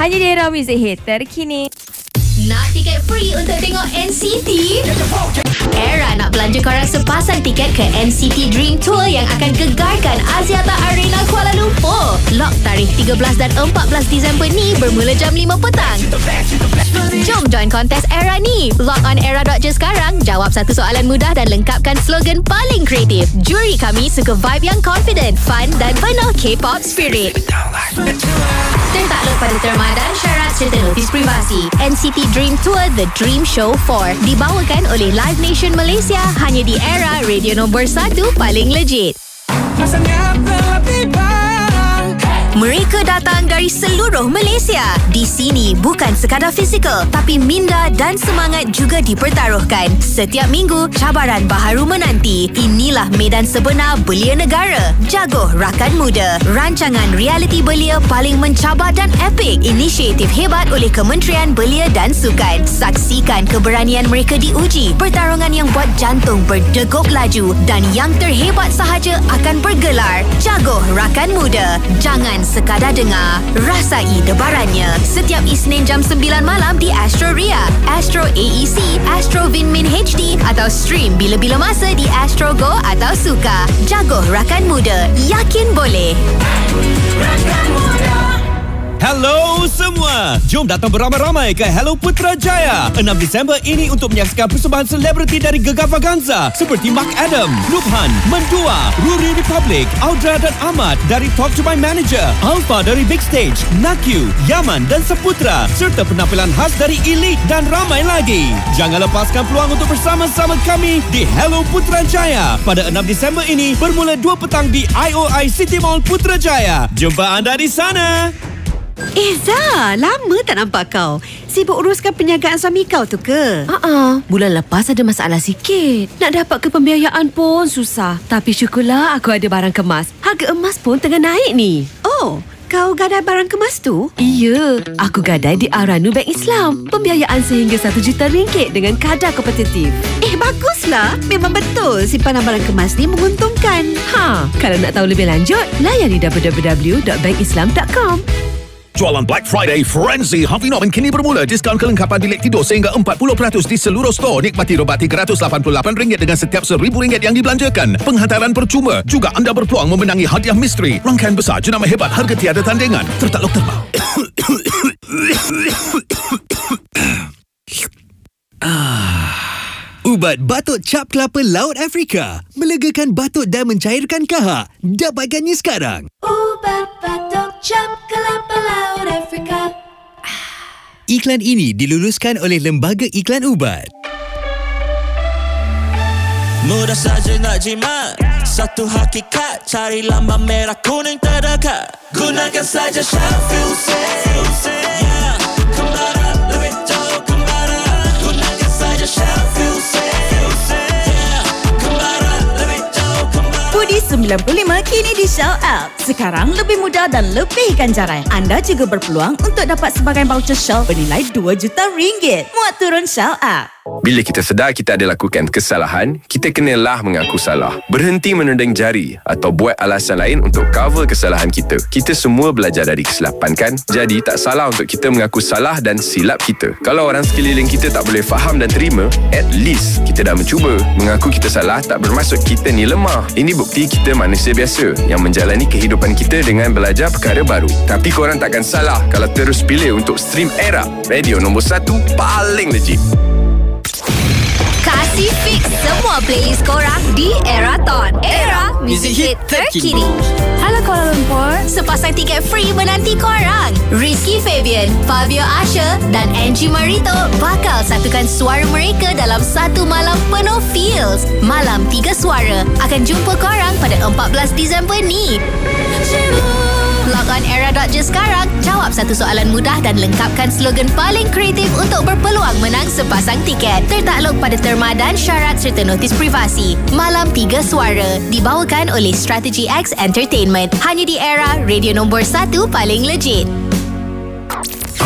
Hanya di Era Music Hit terkini. Nak tiket free untuk tengok NCT? Era nak belanja korang sepasang tiket ke NCT Dream Tour yang akan gegarkan Axiata Arena Kuala Lumpur. Lock tarikh 13 dan 14 Disember ni bermula jam 5 petang. Jom join kontes Era ni. Log on era.je sekarang, jawab satu soalan mudah dan lengkapkan slogan paling kreatif. Juri kami suka vibe yang confident, fun dan penuh K-pop spirit. Tertakluk pada terma dan syarat serta notis privasi. NCT Dream Tour The Dream Show 4 dibawakan oleh Live Nation Malaysia hanya di Era, radio nombor 1 paling legit. Mereka datang dari seluruh Malaysia. Di sini bukan sekadar fizikal, tapi minda dan semangat juga dipertaruhkan. Setiap minggu, cabaran baharu menanti. Inilah medan sebenar belia negara. Jaguh rakan muda. Rancangan realiti belia paling mencabar dan epik. Inisiatif hebat oleh Kementerian Belia dan Sukan. Saksikan keberanian mereka diuji. Pertarungan yang buat jantung berdegup laju. Dan yang terhebat sahaja akan bergelar. Jaguh rakan muda. Jangan sekadar dengar, rasai debarannya. Setiap Isnin jam 9 malam di Astro Ria, Astro AEC, Astro Vinmin HD atau stream bila-bila masa di Astro Go atau Suka. Jaguh rakan muda, yakin boleh. Rakan muda. Hello semua. Jom datang beramai-ramai ke Hello Putrajaya 6 Disember ini untuk menyaksikan persembahan selebriti dari Gegar Vaganza seperti Mark Adam, Lubhan, Mendua, Ruri Republic, Audra dan Ahmad dari Talk to My Manager, Alpha dari Big Stage, Nakyu, Yaman dan Saputra serta penampilan khas dari Elite dan ramai lagi. Jangan lepaskan peluang untuk bersama-sama kami di Hello Putrajaya pada 6 Disember ini bermula 2 petang di IOI City Mall Putrajaya. Jumpa anda di sana. Zah, lama tak nampak kau. Sibuk uruskan perniagaan suami kau tu ke? Bulan lepas ada masalah sikit. Nak dapat ke pembiayaan pun susah. Tapi syukurlah aku ada barang kemas. Harga emas pun tengah naik ni. Oh, kau gadai barang kemas tu? Ya, aku gadai di Aranu Bank Islam. Pembiayaan sehingga RM1 juta dengan kadar kompetitif. Baguslah. Memang betul simpanan barang kemas ni menguntungkan. Kalau nak tahu lebih lanjut, layari www.bankislam.com. Jualan Black Friday Frenzy Harvey Norman kini bermula. Diskaun kelengkapan bilik tidur sehingga 40% di seluruh store. Nikmati rebah RM388 dengan setiap RM1,000 yang dibelanjakan. Penghantaran percuma. Juga anda berpeluang memenangi hadiah misteri. Rangkaian besar jenama hebat harga tiada tandingan. Tertakluk terma. Ubat batuk cap kelapa Laut Afrika. Melegakan batuk dan mencairkan kahak. Dapatkannya sekarang. Ubat batuk cap kelapa Laut Afrika. Iklan ini diluluskan oleh Lembaga Iklan Ubat. Mudah saja nak jimat. Satu hakikat. Cari lambang merah kuning terdekat. Gunakan saja Shark Fuse. Yeah. Kembara lebih jauh kembara. Gunakan saja Shark Fuse. Yeah. Kembara lebih jauh kembara. Pudi 95 kini di Shell App. Sekarang lebih mudah dan lebih ganjaran. Anda juga berpeluang untuk dapat sebagian voucher Shell bernilai RM2 juta. Muat turun Shell App. Bila kita sedar kita ada lakukan kesalahan, kita kenalah mengaku salah. Berhenti menunding jari atau buat alasan lain untuk cover kesalahan kita. Kita semua belajar dari kesilapan kan? Jadi tak salah untuk kita mengaku salah dan silap kita. Kalau orang sekeliling kita tak boleh faham dan terima, at least kita dah mencuba. Mengaku kita salah tak bermaksud kita ni lemah. Ini bukti kita manusia biasa yang menjalani kehidupan kita dengan belajar perkara baru. Tapi korang takkan salah kalau terus pilih untuk stream Era, radio nombor 1 paling legit. Kasih fix semua playlist korang di Eraton. Era Music Hit terkini. Halo Kuala Lumpur, sepasang tiket free menanti korang. Rizky Fabian, Fabio Asher dan Angie Marito bakal satukan suara mereka dalam satu malam penuh feels. Malam 3 suara akan jumpa korang pada 14 Disember ni. Log on era.je sekarang, jawab satu soalan mudah dan lengkapkan slogan paling kreatif untuk berpeluang menang sepasang tiket. Tertakluk pada terma dan syarat serta notis privasi. Malam 3 suara dibawakan oleh Strategy X Entertainment. Hanya di Era, radio nombor 1 paling legit.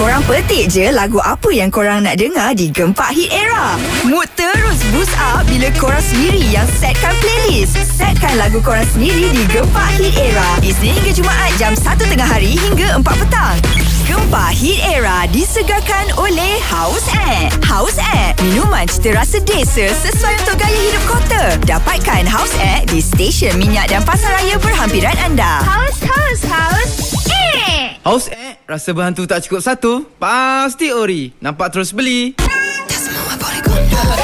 Korang petik je lagu apa yang korang nak dengar di Gempak Hit Era. Mood terus boost up bila korang sendiri yang setkan playlist. Setkan lagu korang sendiri di Gempak Hit Era. Isnin hingga Jumaat jam 1 tengah hari hingga 4 petang. Gempak Gempa Hit Era disegarkan oleh House Air. House Air, minuman cita rasa desa sesuai untuk gaya hidup kota. Dapatkan House Air di stesen minyak dan pasaraya berhampiran anda. House Air. House Air, rasa berhantu tak cukup satu, pasti ori. Nampak terus beli.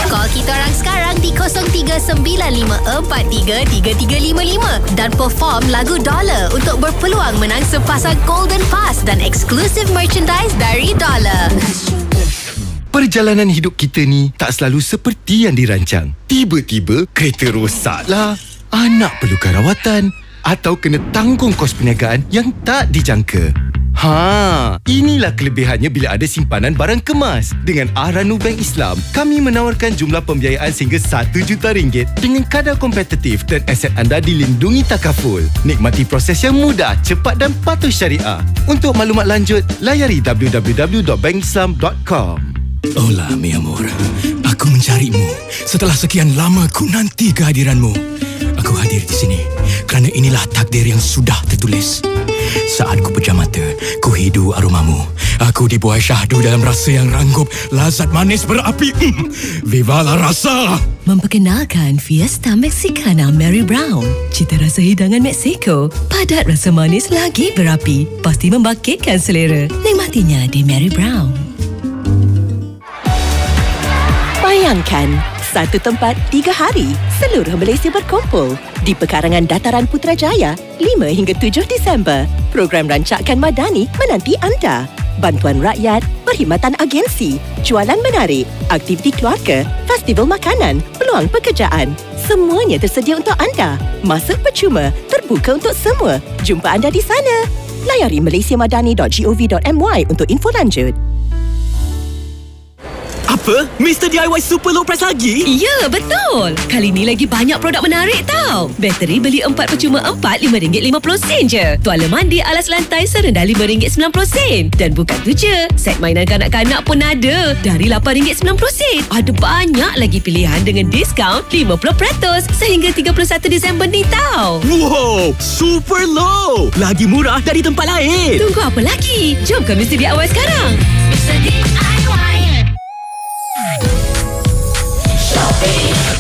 Call kita orang sekarang di 0395433355 dan perform lagu Dollar untuk berpeluang menang sepasang Golden Pass dan eksklusif merchandise dari Dollar. Perjalanan hidup kita ni tak selalu seperti yang dirancang. Tiba-tiba kereta rosak lah, anak perlukan rawatan atau kena tanggung kos perniagaan yang tak dijangka. Inilah kelebihannya bila ada simpanan barang kemas. Dengan Ahranu Bank Islam, kami menawarkan jumlah pembiayaan sehingga RM1 juta dengan kadar kompetitif dan aset anda dilindungi takaful. Nikmati proses yang mudah, cepat dan patuh syariah. Untuk maklumat lanjut, layari www.bankislam.com. Hola, mi amor. Aku mencarimu. Setelah sekian lama ku nanti kehadiranmu. Aku hadir di sini kerana inilah takdir yang sudah tertulis. Saat ku pejam mata, ku hidu aromamu. Aku dibuai syahdu dalam rasa yang ranggup, lazat manis berapi. Viva la rasa! Memperkenalkan Fiesta Mexicana Mary Brown. Cita rasa hidangan Meksiko, padat rasa manis lagi berapi. Pasti membangkitkan selera. Nikmatinya di Mary Brown. Bayangkan, satu tempat 3 hari, seluruh Malaysia berkumpul di pekarangan Dataran Putrajaya 5 hingga 7 Disember. Program rancakan Madani menanti anda. Bantuan rakyat, perkhidmatan agensi, jualan menarik, aktiviti keluarga, festival makanan, peluang pekerjaan. Semuanya tersedia untuk anda. Masuk percuma, terbuka untuk semua. Jumpa anda di sana. Layari malaysiamadani.gov.my untuk info lanjut. Apa? Mr. DIY Super Low Price lagi? Ya, betul. Kali ni lagi banyak produk menarik tau. Bateri beli 4 percuma 4, RM5.50 je. Tuala mandi alas lantai serendah RM5.90. Dan bukan tu je, set mainan kanak-kanak pun ada dari RM8.90. Ada banyak lagi pilihan dengan diskaun 50% sehingga 31 Disember ni tau. Wow, super low. Lagi murah dari tempat lain. Tunggu apa lagi? Jom ke Mr. DIY sekarang. Mr. DIY.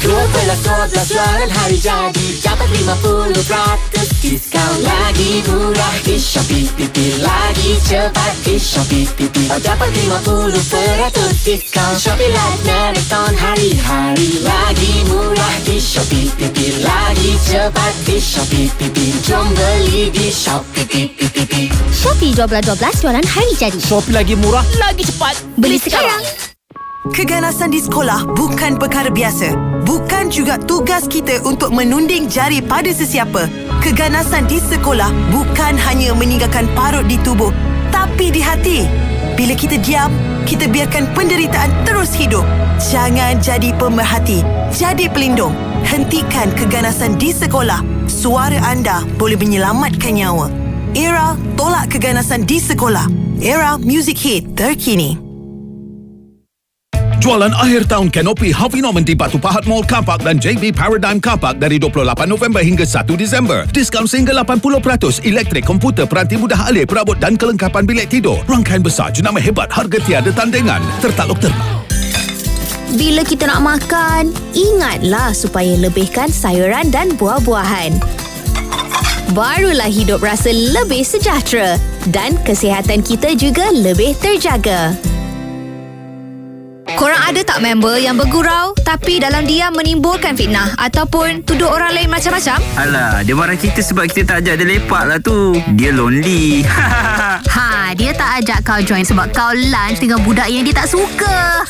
12 jualan hari jadi, dapat 50% diskaun lagi murah di Shopee. Pipil lagi cepat di Shopee. Pipil dapat 50% diskaun. Shopee Live Marathon hari-hari lagi murah di Shopee. Pipil lagi cepat di Shopee. Pipil jom beli di Shopee. Shopee 12 jualan hari jadi. Shopee lagi murah, lagi cepat. Beli sekarang. Keganasan di sekolah bukan perkara biasa. Bukan juga tugas kita untuk menunding jari pada sesiapa. Keganasan di sekolah bukan hanya meninggalkan parut di tubuh, tapi di hati. Bila kita diam, kita biarkan penderitaan terus hidup. Jangan jadi pemerhati, jadi pelindung. Hentikan keganasan di sekolah. Suara anda boleh menyelamatkan nyawa. Era tolak keganasan di sekolah. Era Music Hit terkini. Jualan akhir tahun Kanopi Harvey Norman di Batu Pahat Mall Car Park dan JB Paradigm Car Park dari 28 November hingga 1 Disember. Diskaun sehingga 80%, elektrik, komputer, peranti mudah alih, perabot dan kelengkapan bilik tidur. Rangkaian besar, jenama hebat, harga tiada tandingan. Tertakluk terma. Bila kita nak makan, ingatlah supaya lebihkan sayuran dan buah-buahan. Barulah hidup rasa lebih sejahtera dan kesihatan kita juga lebih terjaga. Korang ada tak member yang bergurau tapi dalam diam menimbulkan fitnah ataupun tuduh orang lain macam-macam? Alah, dia marah kita sebab kita tak ajak dia lepak lah tu. Dia lonely. Dia tak ajak kau join sebab kau lunch dengan budak yang dia tak suka.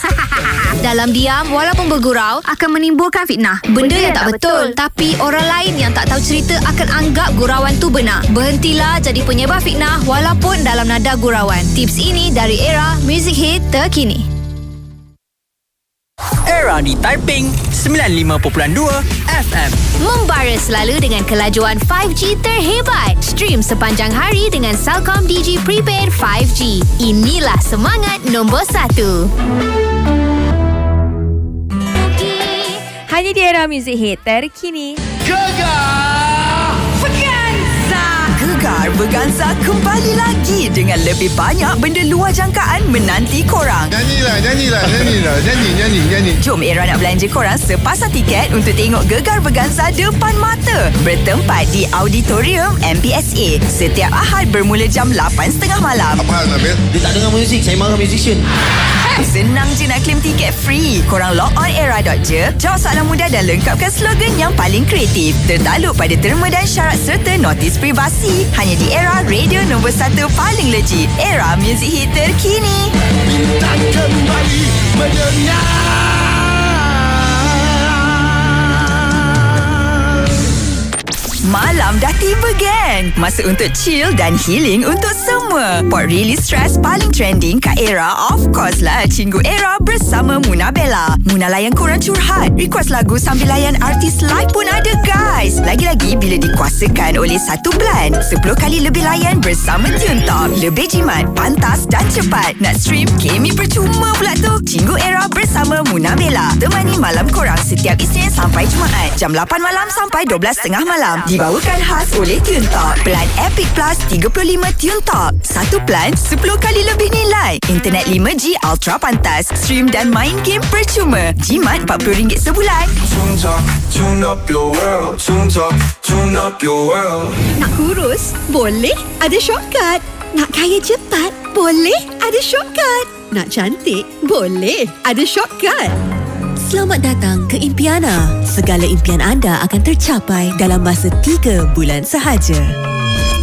Dalam diam walaupun bergurau akan menimbulkan fitnah. Benda yang tak betul. Tapi orang lain yang tak tahu cerita akan anggap gurauan tu benar. Berhentilah jadi penyebar fitnah walaupun dalam nada gurauan. Tips ini dari Era Music Hit terkini. Era di Taiping 95.2 FM. Membara selalu dengan kelajuan 5G terhebat. Stream sepanjang hari dengan Celcom Digi Prepaid 5G. Inilah semangat nombor 1. Hanya di Era Music Hit terkini. Gegar Vaganza. Gegar Berganza kembali lagi dengan lebih banyak benda luar jangkaan menanti korang. Nyanyi. Jom Era nak belanja korang sepasang tiket untuk tengok Gegar Berganza depan mata. Bertempat di Auditorium MPSA setiap Ahad bermula jam 8.30 malam. Apa hal Nabil? Dia tak dengar muzik, saya marah musician. Senang je nak claim tiket free. Korang log on era.je, jawab soalan mudah dan lengkapkan slogan yang paling kreatif. Tertakluk pada terma dan syarat serta notis privasi. Hanya di Era, radio nombor 1 paling legit. Era, muzik hit terkini. Bintang kembali mendengar. Malam dah tiba, geng. Masa untuk chill dan healing untuk semua. Pot release stress paling trending kat Era, of course lah, Cinggu Era bersama Muna Bella. Muna layan korang curhat, request lagu sambil layan artis live pun ada, guys. Lagi-lagi bila dikuasakan oleh satu plan. 10 kali lebih layan bersama Tune Top. Lebih jimat, pantas dan cepat. Nak stream, KMI percuma pula tu. Cinggu Era bersama Muna Bella. Temani malam korang setiap Isnin sampai Jumaat. Jam 8 malam sampai 12.30 malam. Dibawakan khas oleh Tune Top. Plan Epic Plus 35 Tune Top. Satu plan 10 kali lebih nilai. Internet 5G Ultra pantas. Stream dan main game percuma. Jimat RM40 sebulan. Tune up your world. Tune up your world. Nak kurus? Boleh, ada shortcut. Nak kaya cepat? Boleh, ada shortcut. Nak cantik? Boleh, ada shortcut. Selamat datang ke Impiana. Segala impian anda akan tercapai dalam masa 3 bulan sahaja.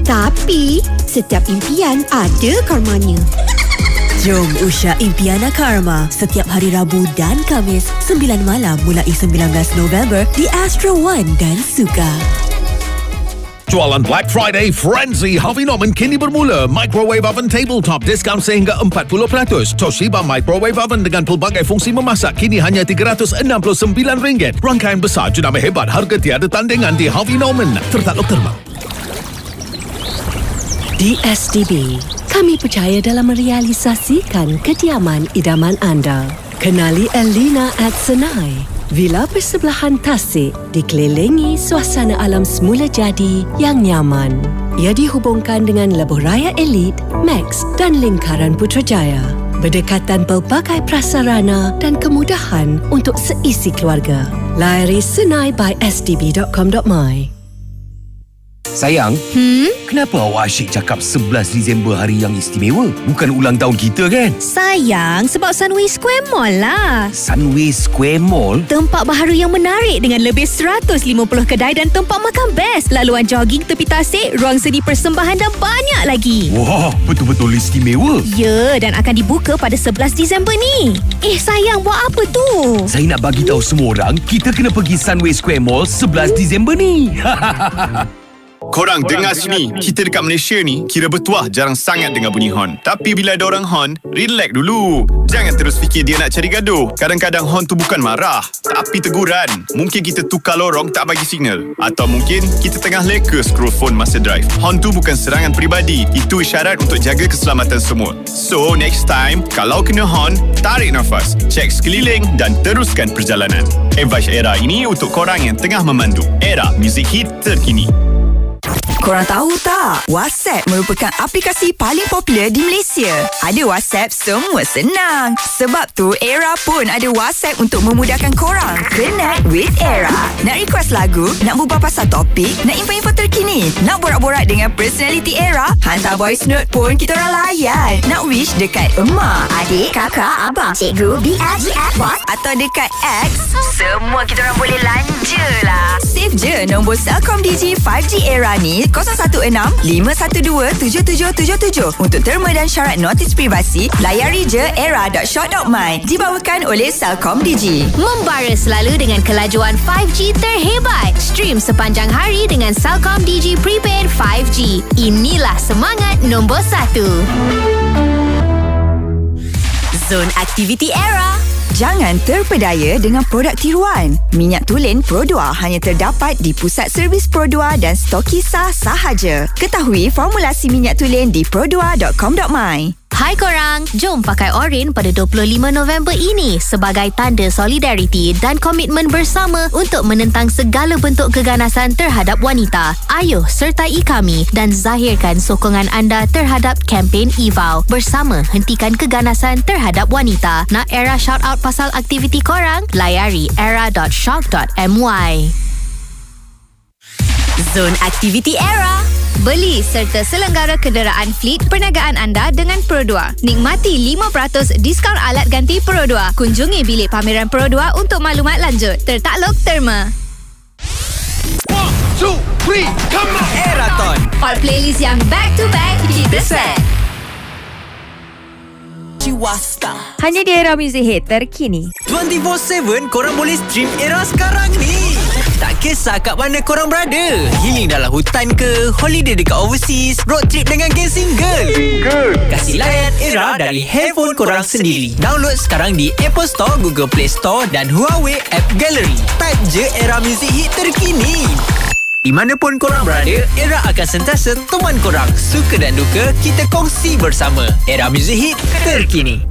Tapi, setiap impian ada karmanya. Jom usah Impiana Karma setiap hari Rabu dan Khamis 9 malam mulai 19 November di Astro One dan Suka. Jualan Black Friday Frenzy Harvey Norman kini bermula. Microwave oven tabletop diskaun sehingga 40%. Toshiba microwave oven dengan pelbagai fungsi memasak kini hanya RM369. Rangkaian besar jenama hebat, harga tiada tandingan di Harvey Norman. Tertakluk terma. Di STB, kami percaya dalam merealisasikan kediaman idaman anda. Kenali Elina at Senai. Villa bersebelahan tasik dikelilingi suasana alam semula jadi yang nyaman. Ia dihubungkan dengan Lebuh Raya Elite, Max dan lingkaran Putrajaya. Berdekatan pelbagai prasarana dan kemudahan untuk seisi keluarga. Layari Senai by sdb.com.my. Sayang, kenapa awak asyik cakap 11 Disember hari yang istimewa? Bukan ulang tahun kita kan? Sayang, sebab Sunway Square Mall lah. Sunway Square Mall? Tempat baharu yang menarik dengan lebih 150 kedai dan tempat makan best. Laluan jogging tepi tasik, ruang seni persembahan dan banyak lagi. Wah, betul-betul istimewa. Ya, dan akan dibuka pada 11 Disember ni. Sayang, buat apa tu? Saya nak bagi tahu semua orang, kita kena pergi Sunway Square Mall 11 Disember ni. Korang dengar sini, kita dekat Malaysia ni kira bertuah jarang sangat dengar bunyi horn. Tapi bila ada orang horn, relax dulu. Jangan terus fikir dia nak cari gaduh. Kadang-kadang horn tu bukan marah, tapi teguran. Mungkin kita tukar lorong tak bagi signal. Atau mungkin kita tengah leka scroll phone masa drive. Horn tu bukan serangan peribadi. Itu isyarat untuk jaga keselamatan semua. So, next time, kalau kena horn, tarik nafas, cek sekeliling dan teruskan perjalanan. Advice Era ini untuk korang yang tengah memandu. Era, muzik hit terkini. Korang tahu tak? WhatsApp merupakan aplikasi paling popular di Malaysia. Ada WhatsApp, semua senang. Sebab tu, Era pun ada WhatsApp untuk memudahkan korang. Connect with Era. Nak request lagu? Nak berbual pasal topik? Nak info-info terkini? Nak borak-borak dengan personality Era? Hantar voice note pun kita orang layan. Nak wish dekat emak, adik, kakak, abang, cikgu, BF, bos atau dekat X? Semua kita orang boleh lanja lah. Save je nombor Celcom Digi 5G Era ni 016-512-7777 untuk terma dan syarat notis privasi. Layari je era.shop.my. Dibawakan oleh Celcom Digi. Membara selalu dengan kelajuan 5G terhebat. Stream sepanjang hari dengan Celcom Digi Prepaid 5G. Inilah semangat nombor 1. Zon Aktiviti Era. Jangan terpedaya dengan produk tiruan. Minyak tulen Pro2 hanya terdapat di pusat servis Pro2 dan stokis sah sahaja. Ketahui formulasi minyak tulen di pro2.com.my. Hai korang, jom pakai oren pada 25 November ini sebagai tanda solidariti dan komitmen bersama untuk menentang segala bentuk keganasan terhadap wanita. Ayuh sertai kami dan zahirkan sokongan anda terhadap kempen EVOW bersama hentikan keganasan terhadap wanita. Nak Era shout out pasal aktiviti korang? Layari era.shock.my. Zon Aktiviti Era. Beli serta selenggara kenderaan fleet perniagaan anda dengan Pro2. Nikmati 5% diskaun alat ganti Pro2. Kunjungi bilik pameran Pro2 untuk maklumat lanjut. Tertakluk terma. 1, 2, 3, come on! Eraton. All playlist yang back to back kita set. Hanya di Era Music Hit terkini. 24/7 korang boleh stream Era sekarang ni. Tak kisah kat mana korang berada. Healing dalam hutan ke, holiday dekat overseas, road trip dengan geng single. Kasih layan Era dari handphone korang sendiri. Download sekarang di Apple Store, Google Play Store dan Huawei App Gallery. Type je Era Music Hit terkini. Di mana pun korang berada, Era akan sentiasa teman korang. Suka dan duka, kita kongsi bersama. Era Music Hit terkini.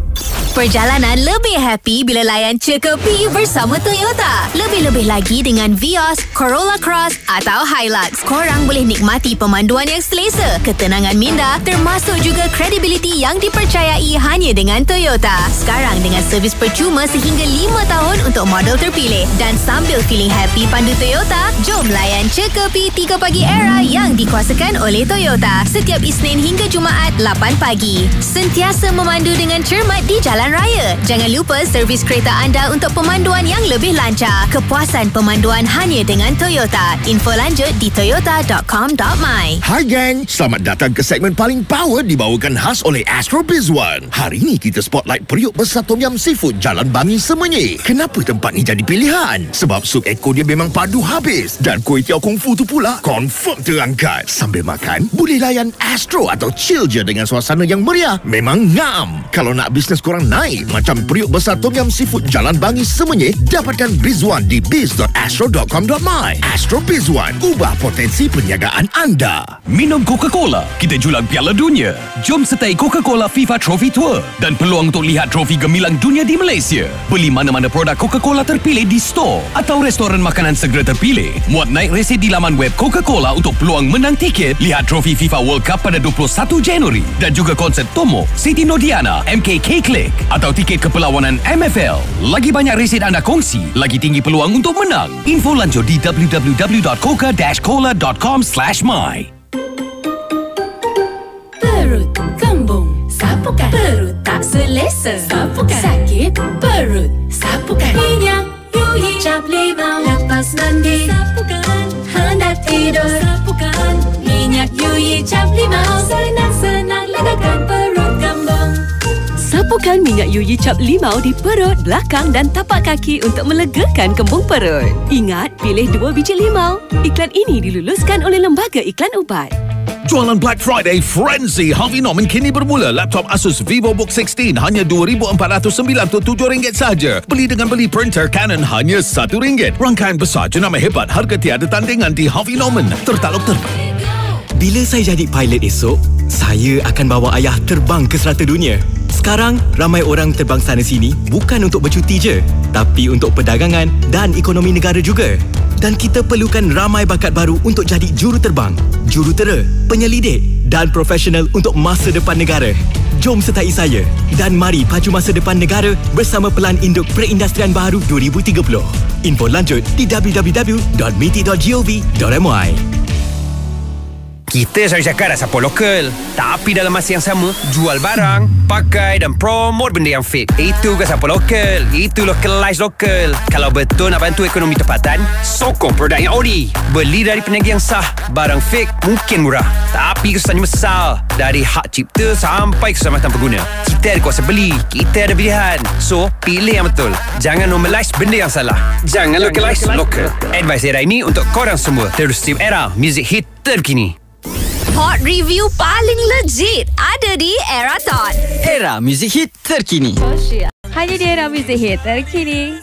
Perjalanan lebih happy bila layan Cekapi bersama Toyota. Lebih-lebih lagi dengan Vios, Corolla Cross atau Hilux. Korang boleh nikmati pemanduan yang selesa, ketenangan minda, termasuk juga kredibiliti yang dipercayai hanya dengan Toyota. Sekarang dengan servis percuma sehingga 5 tahun untuk model terpilih. Dan sambil feeling happy pandu Toyota, jom layan Cekapi 3 Pagi Era yang dikuasakan oleh Toyota. Setiap Isnin hingga Jumaat 8 pagi. Sentiasa memandu dengan cermat di jalan raya. Jangan lupa servis kereta anda untuk pemanduan yang lebih lancar. Kepuasan pemanduan hanya dengan Toyota. Info lanjut di toyota.com.my. Hai gang, selamat datang ke segmen paling power dibawakan khas oleh Astro Bizwan. Hari ini kita spotlight periuk besar tom yum seafood Jalan Bangi Semenyih. Kenapa tempat ni jadi pilihan? Sebab sup ekor dia memang padu habis. Dan kuih tiaw kungfu tu pula confirm terangkat. Sambil makan, boleh layan Astro atau chill je dengan suasana yang meriah. Memang ngam. Kalau nak bisnes korang naik macam periuk besar tom yum seafood Jalan Bangi Semenyih, dapatkan Bizwan di biz.astro.com.my. Astro Bizwan, ubah potensi perniagaan anda. Minum Coca-Cola, kita julang Piala Dunia. Jom sertai Coca-Cola FIFA Trophy Tour dan peluang untuk lihat trofi gemilang dunia di Malaysia. Beli mana-mana produk Coca-Cola terpilih di store atau restoran makanan segera terpilih. Muat naik resit di laman web Coca-Cola untuk peluang menang tiket lihat trofi FIFA World Cup pada 21 Januari dan juga konsert Tomo, Siti Nodiana, MKK Click atau tiket ke perlawanan MFL. Lagi banyak resit anda kongsi, lagi tinggi peluang untuk menang. Info lanjut di www.coca-cola.com/my. Perut kembung, sapukan. Perut tak selesa, sapukan. Sakit perut, sapukan. Minyak Yui cap limau, lepas mandi, sapukan. Hendak tidur, sapukan. Minyak Yui cap limau, senang-senang legakan perut kembung. Sapukan minyak Yuyi cap limau di perut, belakang dan tapak kaki untuk melegakan kembung perut. Ingat, pilih 2 biji limau. Iklan ini diluluskan oleh Lembaga Iklan Ubat. Jualan Black Friday Frenzy Harvey Norman kini bermula. Laptop Asus VivoBook 16 hanya RM2,497 sahaja. Beli dengan beli printer Canon hanya RM1. Rangkaian besar jenama hebat, harga tiada tandingan di Harvey Norman. Tertakluk terma. Bila saya jadi pilot esok, saya akan bawa ayah terbang ke serata dunia. Sekarang, ramai orang terbang sana sini bukan untuk bercuti je, tapi untuk perdagangan dan ekonomi negara juga. Dan kita perlukan ramai bakat baru untuk jadi juruterbang, jurutera, penyelidik dan profesional untuk masa depan negara. Jom sertai saya dan mari pacu masa depan negara bersama Pelan Induk Perindustrian Baharu 2030. Info lanjut di www.miti.gov.my. Kita selalu cakap dah siapa lokal, tapi dalam masa yang sama jual barang, pakai dan promote benda yang fake. Itu ke siapa lokal? Itu localize lokal. Kalau betul nak bantu ekonomi tempatan, sokong produk yang ori. Beli dari peniaga yang sah. Barang fake mungkin murah, tapi kesannya besar. Dari hak cipta sampai keselamatan pengguna. Kita ada kuasa beli, kita ada pilihan. So, pilih yang betul. Jangan normalize benda yang salah. Jangan localize lokal. Advice era ini untuk korang semua. Terus stream Era Music Hit terkini. Hot review paling legit ada di Eraton. Era Music Hit terkini. Hanya di Era Music Hit terkini.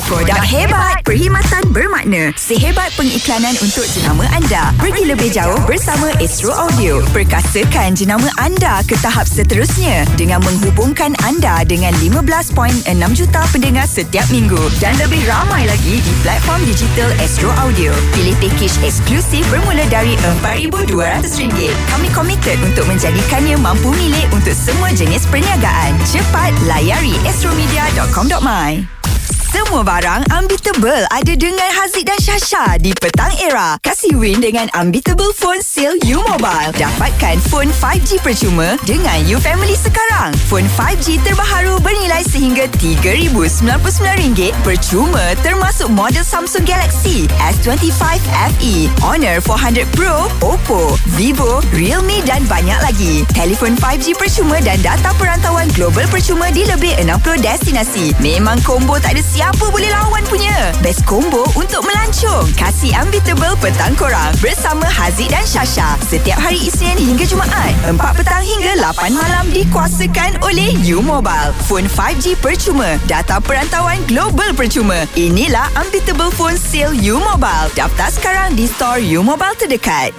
Produk hebat, perkhidmatan bermakna. Sehebat pengiklanan untuk jenama anda. Pergi lebih jauh bersama Astro Audio. Perkasakan jenama anda ke tahap seterusnya dengan menghubungkan anda dengan 15.6 juta pendengar setiap minggu dan lebih ramai lagi di platform digital Astro Audio. Pilih pakej eksklusif bermula dari RM4,200. Kami komited untuk menjadikannya mampu milik untuk semua jenis perniagaan. Cepat layari astromedia.com.my. Semua barang unbeatable ada dengan Haziq dan Shasha di Petang Era. Kasih win dengan Unbeatable Phone Sale U Mobile. Dapatkan phone 5G percuma dengan U Family sekarang. Phone 5G terbaharu bernilai sehingga RM3,099 percuma termasuk model Samsung Galaxy S25 FE, Honor 400 Pro, Oppo, Vivo, Realme dan banyak lagi. Telefon 5G percuma dan data perantauan global percuma di lebih 60 destinasi. Memang combo tak ada siapa boleh lawan punya. Best combo untuk melancong. Kasih Unbeatable petang korang bersama Haziq dan Shasha. Setiap hari Isnin hingga Jumaat 4 petang hingga 8 malam dikuasakan oleh U Mobile. Phone 5G percuma, data perantauan global percuma. Inilah Unbeatable Phone Sale U Mobile. Daftar sekarang di store U Mobile terdekat.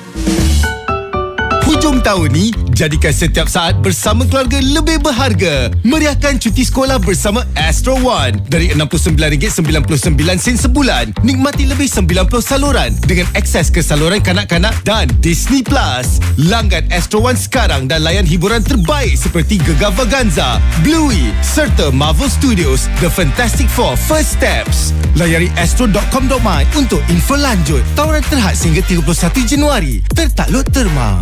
Hujung tahun ni, jadikan setiap saat bersama keluarga lebih berharga. Meriahkan cuti sekolah bersama Astro One. Dari RM69.99 sebulan, nikmati lebih 90 saluran dengan akses ke saluran kanak-kanak dan Disney Plus. Langgan Astro One sekarang dan layan hiburan terbaik seperti Gegavaganza, Bluey serta Marvel Studios The Fantastic Four First Steps. Layari astro.com.my untuk info lanjut. Tawaran terhad sehingga 31 Januari. Tertakluk terma.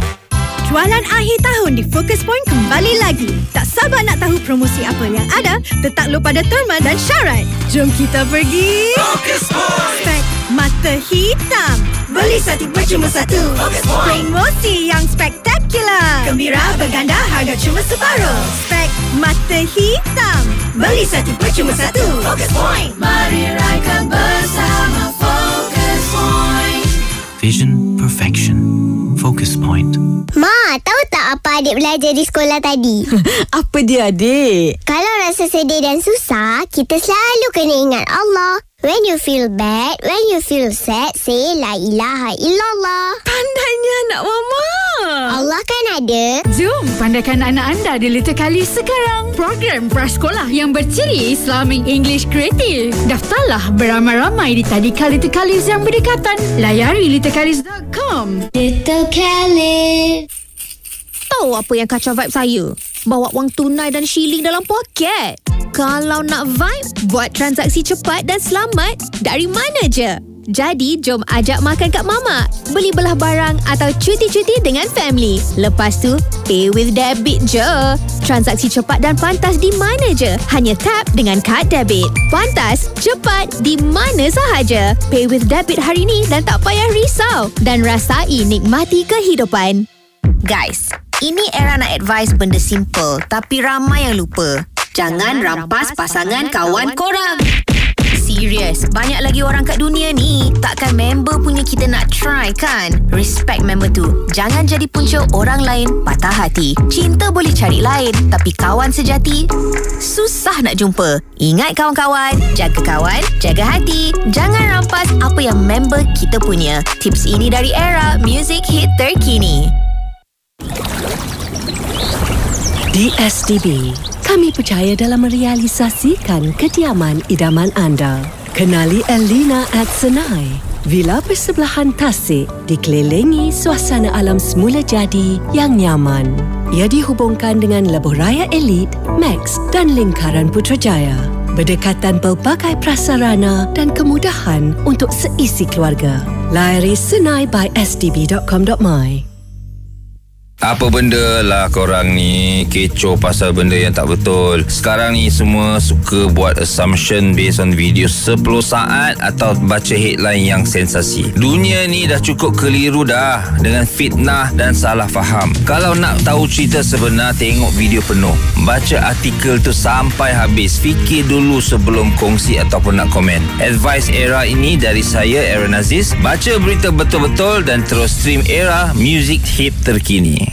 Jualan akhir tahun di Focus Point kembali lagi. Tak sabar nak tahu promosi apa yang ada? Tetakluk pada terma dan syarat. Jom kita pergi Focus Point. Spek mata hitam, beli satu percuma satu. Focus Point. Promosi yang spektakular. Gembira berganda, harga cuma separuh. Spek mata hitam, beli satu percuma satu. Focus Point. Mari raikan bersama Focus Point. Vision Perfection. Focus Point. Ma, tahu tak apa adik belajar di sekolah tadi? Apa dia, adik? Kalau rasa sedih dan susah, kita selalu kena ingat Allah. When you feel bad, when you feel sad, say La ilaha illallah. Pandainya anak mama. Allah kan ada. Jom pandaikan anak anda di Little Kalis sekarang. Program prasekolah yang berciri Islamic English Kreatif. Daftarlah beramai-ramai di tadika Little Kalis yang berdekatan. Layari littlekalis.com. Little Kalis. Tahu apa yang kacau vibe saya? Bawa wang tunai dan shilling dalam poket. Kalau nak vibe, buat transaksi cepat dan selamat dari mana je? Jadi, jom ajak makan kat Mama. Beli belah barang atau cuti-cuti dengan family. Lepas tu, pay with debit je. Transaksi cepat dan pantas di mana je? Hanya tap dengan kad debit. Pantas, cepat, di mana sahaja. Pay with debit hari ni dan tak payah risau. Dan rasai nikmati kehidupan. Guys, ini era nak advice benda simple tapi ramai yang lupa. Jangan rampas pasangan kawan korang. Serius, banyak lagi orang kat dunia ni. Takkan member punya kita nak try kan? Respect member tu. Jangan jadi punca orang lain patah hati. Cinta boleh cari lain, tapi kawan sejati susah nak jumpa. Ingat kawan-kawan, jaga hati. Jangan rampas apa yang member kita punya. Tips ini dari Era, music hit terkini. Di STB, kami percaya dalam merealisasikan kediaman idaman anda. Kenali Elina at Senai. Villa bersebelahan tasik dikelilingi suasana alam semula jadi yang nyaman. Ia dihubungkan dengan lebuh raya elit, Max dan lingkaran Putrajaya. Berdekatan pelbagai prasarana dan kemudahan untuk seisi keluarga. Layari Senai by sdb.com.my. Apa benda lah korang ni kecoh pasal benda yang tak betul. Sekarang ni semua suka buat assumption based on video 10 saat atau baca headline yang sensasi. Dunia ni dah cukup keliru dah dengan fitnah dan salah faham. Kalau nak tahu cerita sebenar, tengok video penuh. Baca artikel tu sampai habis. Fikir dulu sebelum kongsi ataupun nak komen. Advice Era ini dari saya, Aaron Aziz. Baca berita betul-betul dan terus stream Era, music hit terkini.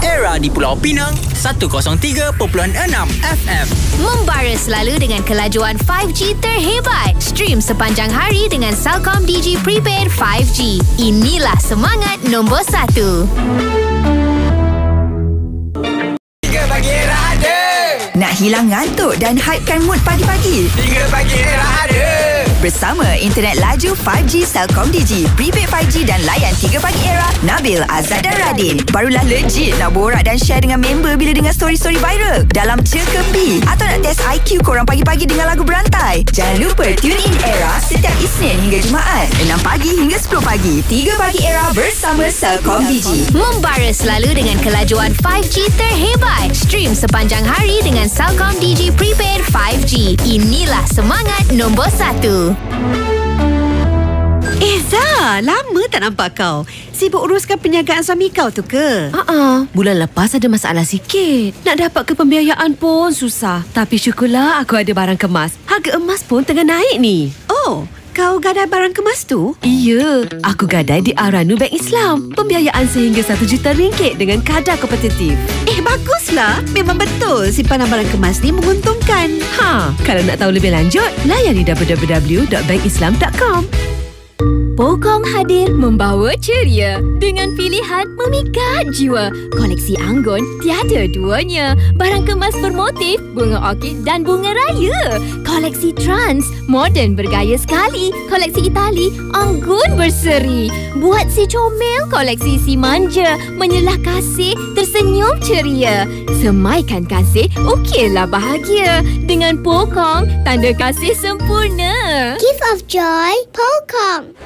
Era di Pulau Pinang 103.6 FM. Membara selalu dengan kelajuan 5G terhebat. Stream sepanjang hari dengan Celcom Digi Prepaid 5G. Inilah semangat nombor 1. 3 pagi era ada. Nak hilang ngantuk dan hypekan mood pagi-pagi? 3 pagi era ada. Bersama internet laju 5G Celcom Digi, prepaid 5G dan layan 3 pagi era, Nabil, Azad dan Radin. Barulah legit nak borak dan share dengan member bila dengar story-story viral dalam Cekapi. Atau nak test IQ korang pagi-pagi dengan lagu berantai? Jangan lupa tune in era setiap Isnin hingga Jumaat 6 pagi hingga 10 pagi. 3 pagi era bersama Celcom Digi. Membara selalu dengan kelajuan 5G terhebat. Stream sepanjang hari dengan Celcom Digi Prepaid 5G. Inilah semangat nombor 1. Zah, lama tak nampak kau. Sibuk uruskan perniagaan suami kau tu ke? Bulan lepas ada masalah sikit. Nak dapat ke pembiayaan pun susah. Tapi syukurlah aku ada barang kemas. Harga emas pun tengah naik ni. Oh, kau gadai barang kemas tu? Ya, aku gadai di Aranu Bank Islam. Pembiayaan sehingga RM1 juta dengan kadar kompetitif. Baguslah. Memang betul simpanan barang kemas ni menguntungkan. Kalau nak tahu lebih lanjut, layari www.bankislam.com. Pokong hadir membawa ceria dengan pilihan memikat jiwa. Koleksi Anggun tiada duanya. Barang kemas bermotif bunga orkid dan bunga raya. Koleksi Trans moden bergaya sekali. Koleksi Itali Anggun berseri. Buat si comel, koleksi si manja. Menyelah kasih, tersenyum ceria. Semaikan kasih, ukirlah bahagia. Dengan Pokong, tanda kasih sempurna. Gift of joy, Pokong.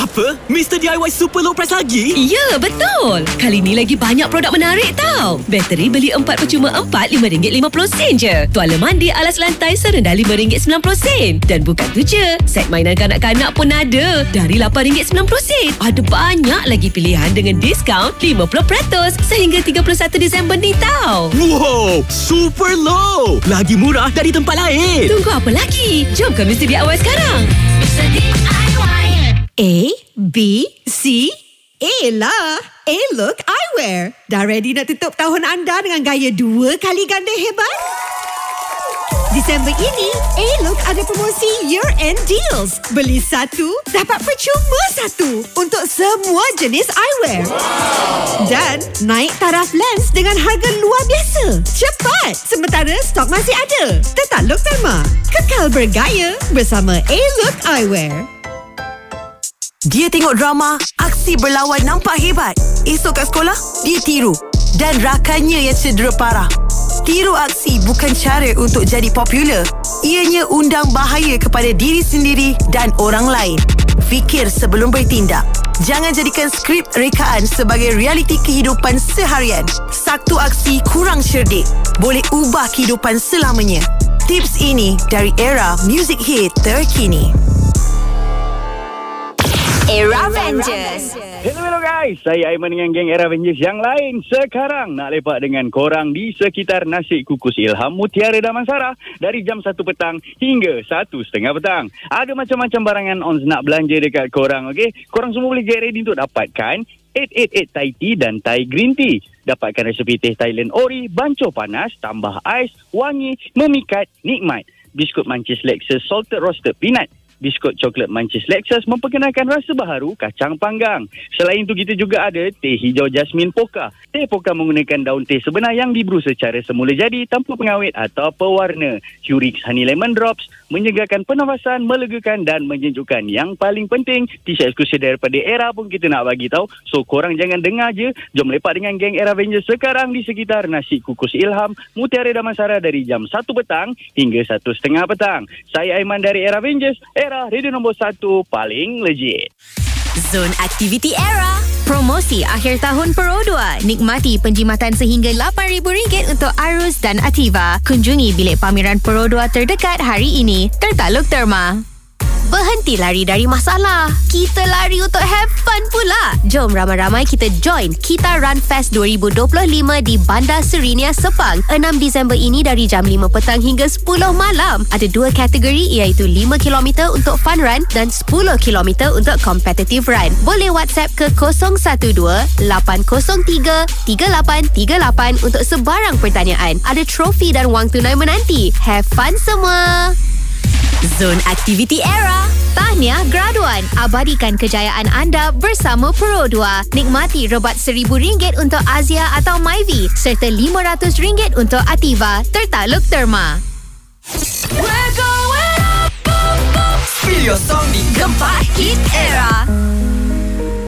Apa? Mr. DIY Super Low Price lagi? Ya, betul. Kali ni lagi banyak produk menarik tau. Bateri beli 4 percuma 4, RM5.50 je. Tuala mandi alas lantai serendah RM5.90. Dan bukan tu je, set mainan kanak-kanak pun ada dari RM8.90. Ada banyak lagi pilihan dengan diskaun 50% sehingga 31 Disember ni tau. Wow, super low. Lagi murah dari tempat lain. Tunggu apa lagi? Jom ke Mr. DIY sekarang. Mr. DIY. A, B, C, A lah. A-Look Eyewear. Dah ready nak tutup tahun anda dengan gaya 2 kali ganda hebat? Desember ini, A-Look ada promosi year-end deals. Beli 1, dapat percuma 1 untuk semua jenis eyewear. Dan naik taraf lens dengan harga luar biasa. Cepat, sementara stok masih ada. Tetakluk terma. Kekal bergaya bersama A-Look Eyewear. Dia tengok drama, aksi berlawan nampak hebat. Esok kat sekolah, dia tiru. Dan rakannya yang cedera parah. Tiru aksi bukan cara untuk jadi popular. Ianya undang bahaya kepada diri sendiri dan orang lain. Fikir sebelum bertindak. Jangan jadikan skrip rekaan sebagai realiti kehidupan seharian. Satu aksi kurang cerdik boleh ubah kehidupan selamanya. Tips ini dari Era Music Hit terkini. Era Avengers. Hello guys, saya Aiman dengan geng Era Avengers yang lain. Sekarang nak lepak dengan korang di sekitar Nasi Kukus Ilham Mutiara Damansara dari jam 1 petang hingga 1:30 petang. Ada macam-macam barangan ons nak belanja dekat korang, okey? Korang semua boleh get ready untuk dapatkan 888 Thai Tea dan Thai Green Tea. Dapatkan resepi teh Thailand Ori, bancuh panas, tambah ais, wangi, memikat, nikmat. Biskut Mancis Lexus Salted Roasted Peanut. Biskut coklat Mancis Lexus memperkenalkan rasa baharu kacang panggang. Selain itu, kita juga ada teh hijau Jasmine Poka. Teh Poka menggunakan daun teh sebenar yang dibrew secara semula jadi tanpa pengawet atau pewarna. Curix Honey Lemon Drops menyegarkan pernafasan, melegakan dan menyejukkan. Yang paling penting, t-shirt eksklusif daripada Era pun kita nak bagi tahu. So, korang jangan dengar je. Jom lepak dengan geng Era Avengers sekarang di sekitar Nasi Kukus Ilham Mutiara Damansara dari jam 1 petang hingga 1:30 petang. Saya Aiman dari Era Avengers. Radio nombor 1 paling legit. Zon Aktiviti Era. Promosi akhir tahun Pro 2. Nikmati penjimatan sehingga RM8,000 untuk Arus dan Ativa. Kunjungi bilik pameran Pro 2 terdekat hari ini. Tertakluk terma. Berhenti lari dari masalah. Kita lari untuk have fun pula. Jom ramai-ramai kita join Kita Run Fest 2025 di Bandar Serinia, Sepang. 6 Disember ini dari jam 5 petang hingga 10 malam. Ada 2 kategori iaitu 5 km untuk fun run dan 10 km untuk competitive run. Boleh WhatsApp ke 012-803-3838 untuk sebarang pertanyaan. Ada trofi dan wang tunai menanti. Have fun semua! Zon Aktiviti Era. Tahniah graduan. Abadikan kejayaan anda bersama Pro 2. Nikmati rebat RM1,000 untuk Azia atau Myvi serta RM500 untuk Ativa tertakluk Terma. We're going up, up, up. Feel your song di Gempak Hit Era.